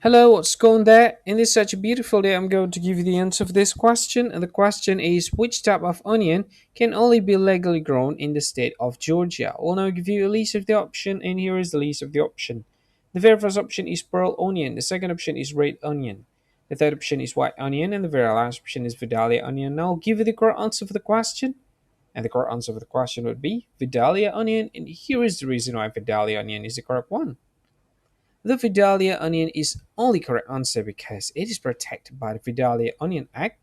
Hello, what's going there? In this such a beautiful day, I'm going to give you the answer of this question. And the question is, which type of onion can only be legally grown in the state of Georgia? I will now give you a list of the option, and here is the list of the option. The very first option is pearl onion. The second option is red onion. The third option is white onion, and the very last option is Vidalia onion. Now I'll give you the correct answer for the question. And the correct answer for the question would be Vidalia onion. And here is the reason why Vidalia onion is the correct one. The Vidalia Onion is only correct answer because it is protected by the Vidalia Onion Act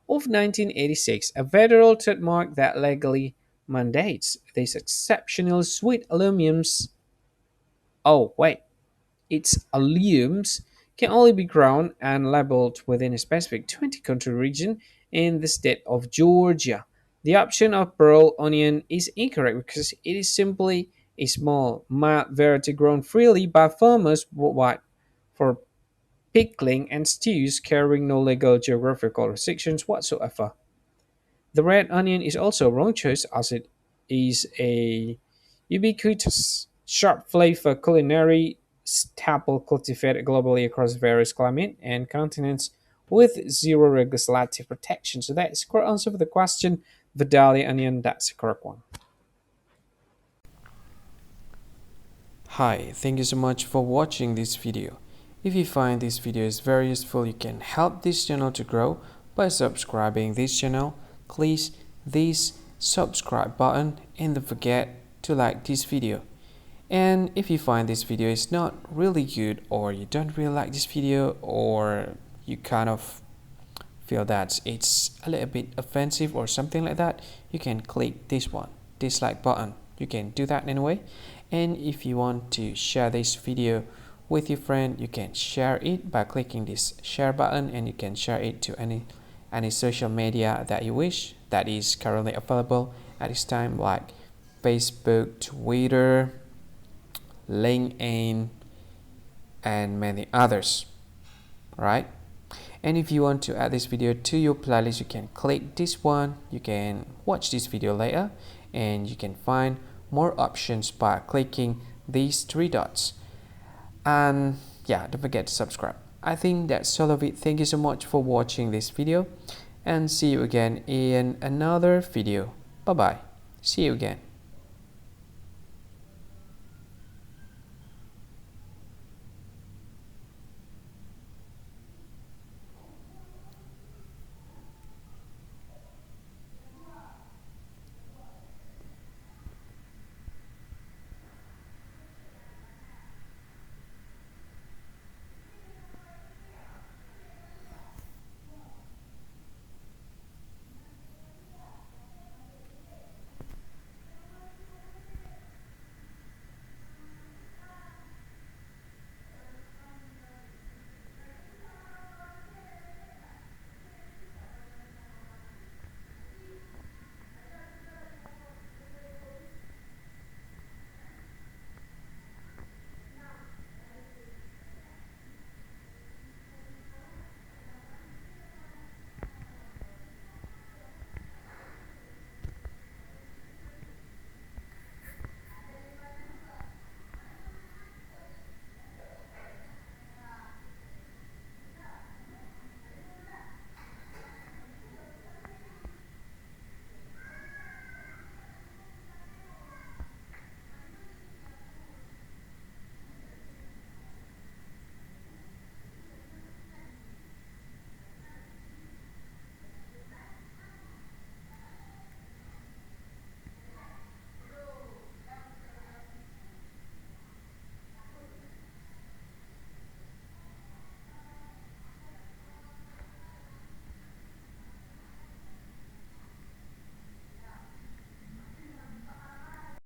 of 1986, a federal trademark that legally mandates these exceptional sweet alliums. Oh, wait, its alliums can only be grown and labeled within a specific 20 country region in the state of Georgia. The option of pearl onion is incorrect because it is simply a small, mild variety grown freely by farmers worldwide for pickling and stews, carrying no legal geographical restrictions whatsoever. The red onion is also a wrong choice as it is a ubiquitous, sharp flavor culinary staple cultivated globally across various climates and continents with zero legislative protection. So that is the correct answer for the question. Vidalia onion, that's the correct one. Hi, thank you so much for watching this video. If you find this video is very useful, you can help this channel to grow by subscribing this channel. Please this subscribe button and don't forget to like this video. And if you find this video is not really good, or you don't really like this video, or you kind of feel that it's a little bit offensive or something like that, you can click this one, dislike button. You can do that anyway. And if you want to share this video with your friend, you can share it by clicking this share button, and you can share it to any social media that you wish that is currently available at this time, like Facebook, Twitter, LinkedIn, and many others, right? And if you want to add this video to your playlist, you can click this one. You can watch this video later, and you can find more options by clicking these three dots. And yeah, don't forget to subscribe. I think that's all of it. Thank you so much for watching this video, and see you again in another video. Bye bye. See you again.